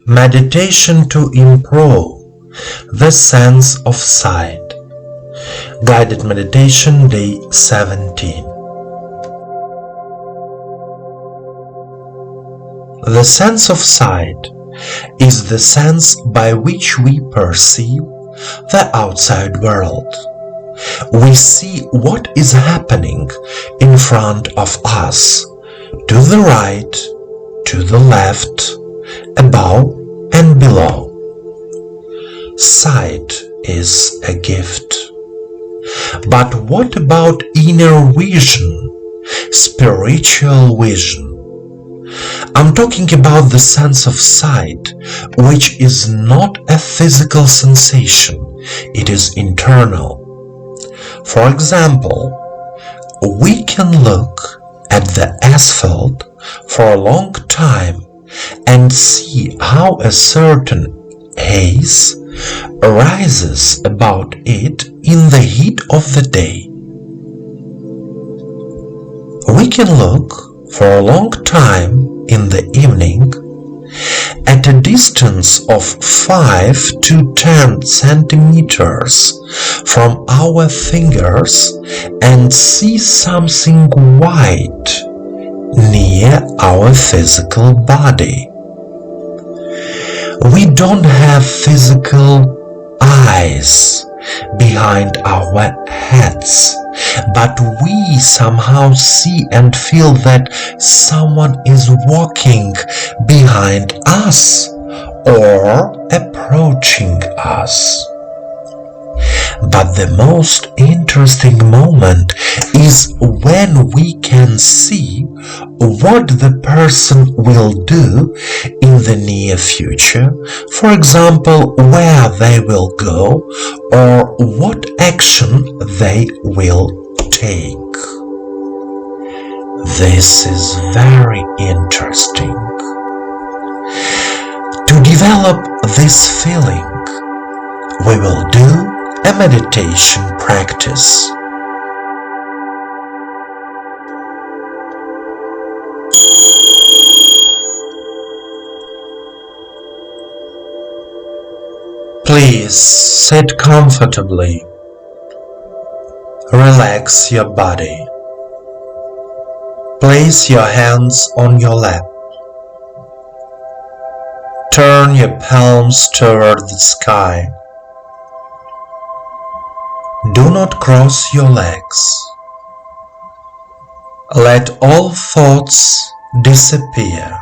Meditation to improve the sense of sight. Guided meditation day 17. The sense of sight is the sense by which we perceive the outside world. We see what is happening in front of us, to the right, to the left, above and below. Sight is a gift. But what about inner vision, spiritual vision? I'm talking about the sense of sight, which is not a physical sensation, it is internal. For example, we can look at the asphalt for a long time and see how a certain haze arises about it in the heat of the day. We can look for a long time in the evening at a distance of 5 to 10 centimeters from our fingers and see something white near our physical body. We don't have physical eyes behind our heads, but we somehow see and feel that someone is walking behind us or approaching us. But the most interesting moment is when we can see what the person will do in the near future, for example, where they will go or what action they will take. This is very interesting. To develop this feeling, we will do a meditation practice. Please sit comfortably. Relax your body. Place your hands on your lap. Turn your palms toward the sky. Do not cross your legs. Let all thoughts disappear.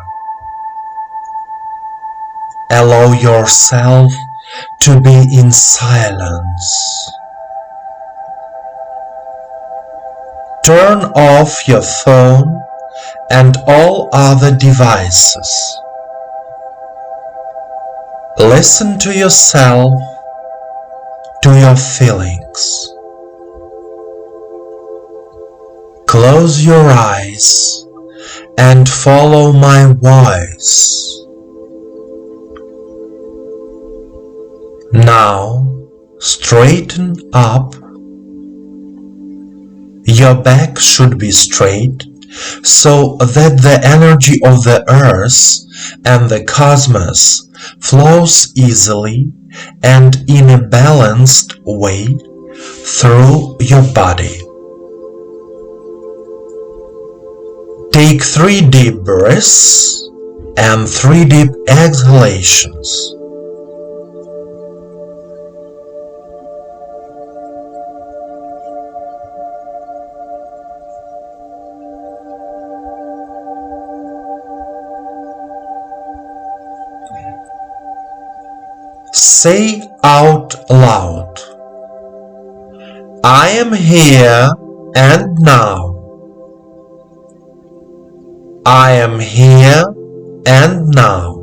Allow yourself to be in silence. Turn off your phone and all other devices. Listen to yourself, to your feelings. Close your eyes and follow my voice. Now, straighten up. Your back should be straight so that the energy of the earth and the cosmos flows easily and in a balanced way through your body. Take 3 deep breaths and 3 deep exhalations. Say out loud, I am here and now. I am here and now.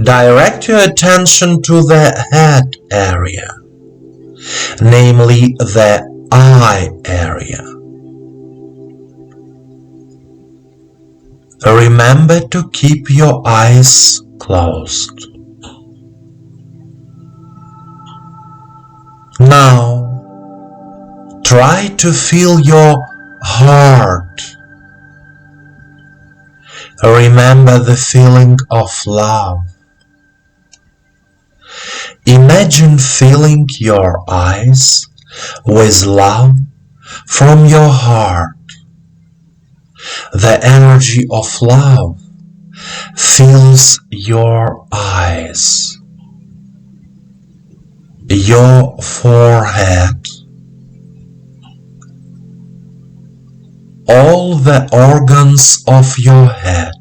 Direct your attention to the head area, namely the eye area. Remember to keep your eyes closed. Now, try to feel your heart. Remember the feeling of love. Imagine filling your eyes with love from your heart. The energy of love fills your eyes, your forehead, all the organs of your head.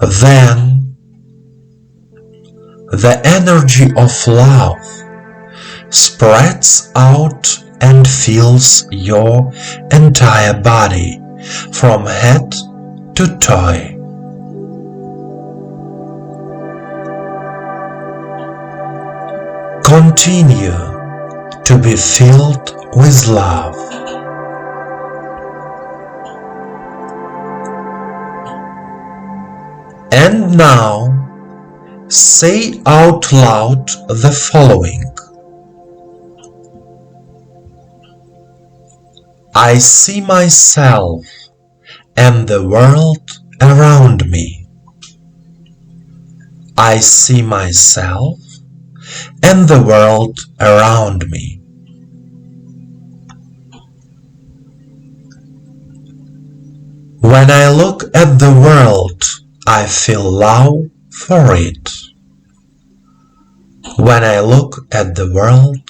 Then the energy of love spreads out and fills your entire body from head to toe. Continue to be filled with love. And now, say out loud the following. I see myself and the world around me. I see myself and the world around me. When I look at the world, I feel love for it. When I look at the world,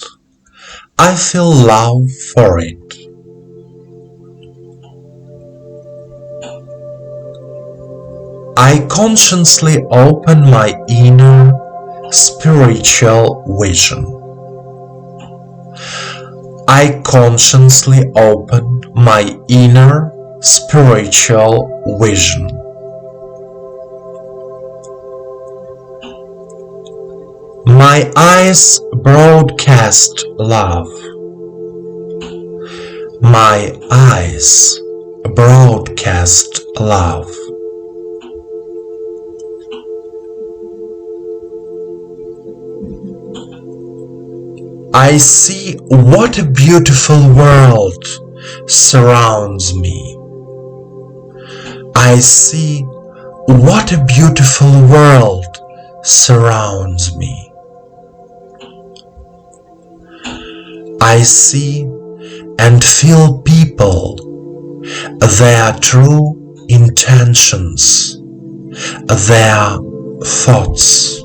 I feel love for it. I consciously open my inner spiritual vision. I consciously open my inner spiritual vision. My eyes broadcast love. My eyes broadcast love. I see what a beautiful world surrounds me. I see what a beautiful world surrounds me. I see and feel people, their true intentions, their thoughts.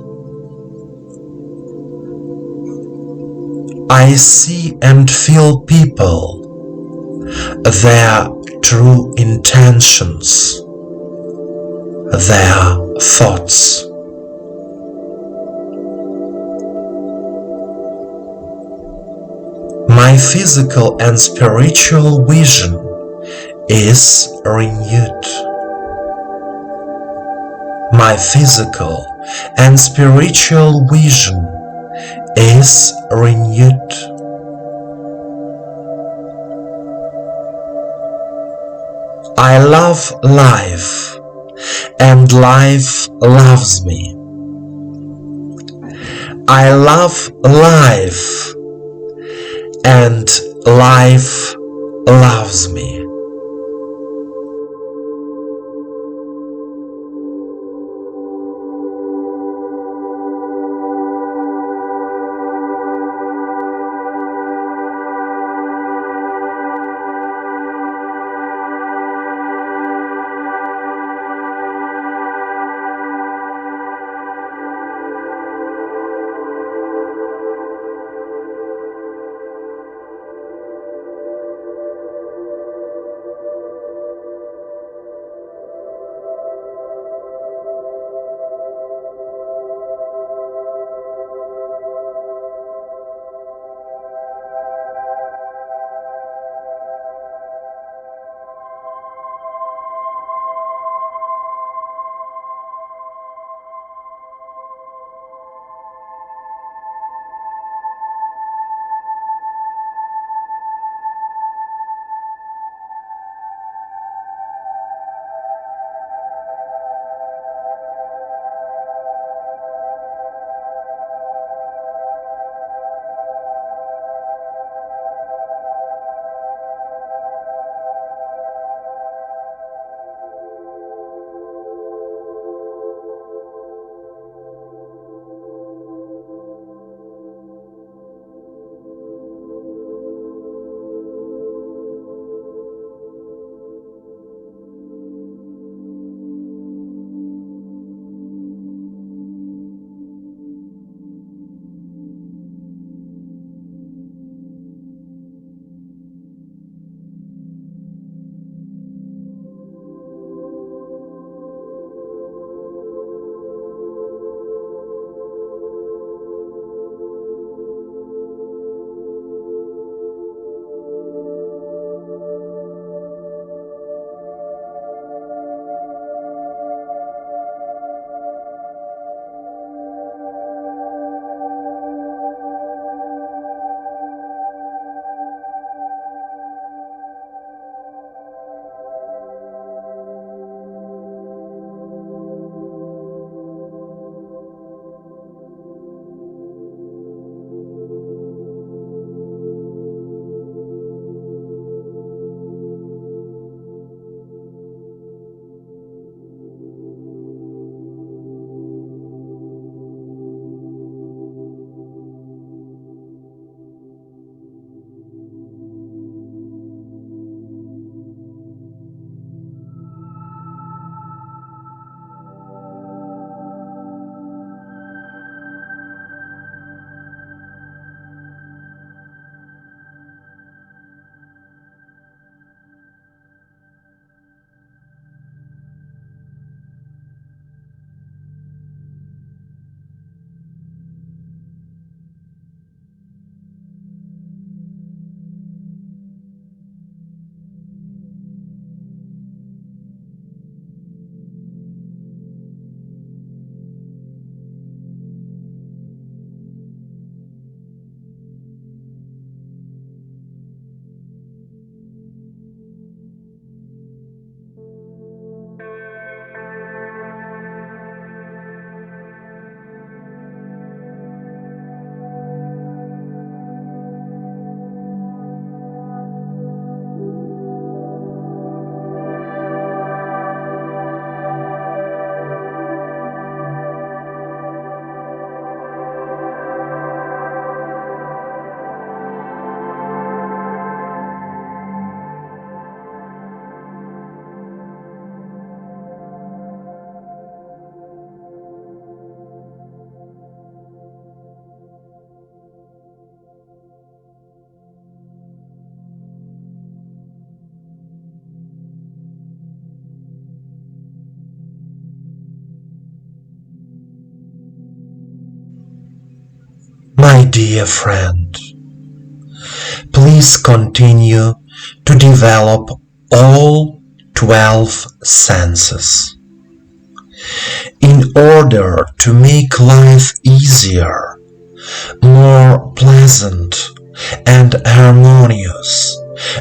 I see and feel people, their true intentions, their thoughts. My physical and spiritual vision is renewed. My physical and spiritual vision is renewed. I love life, and life loves me. I love life, and life loves me. My dear friend, please continue to develop all 12 senses. In order to make life easier, more pleasant, and harmonious,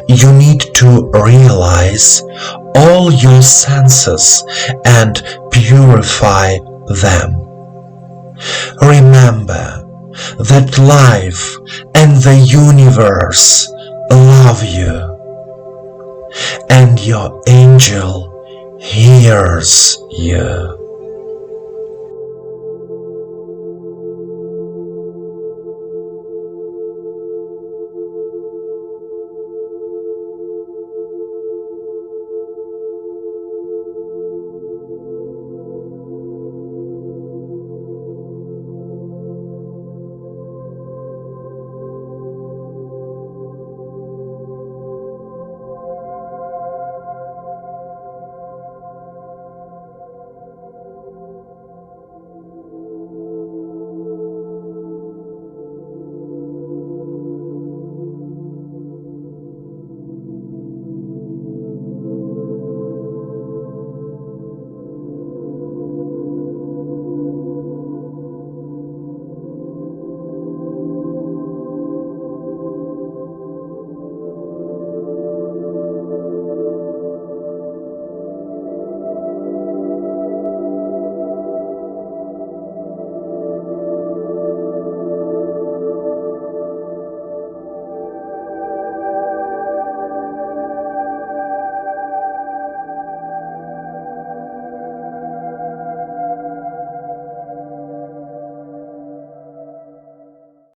you need to realize all your senses and purify them. Remember that life and the universe love you, and your angel hears you.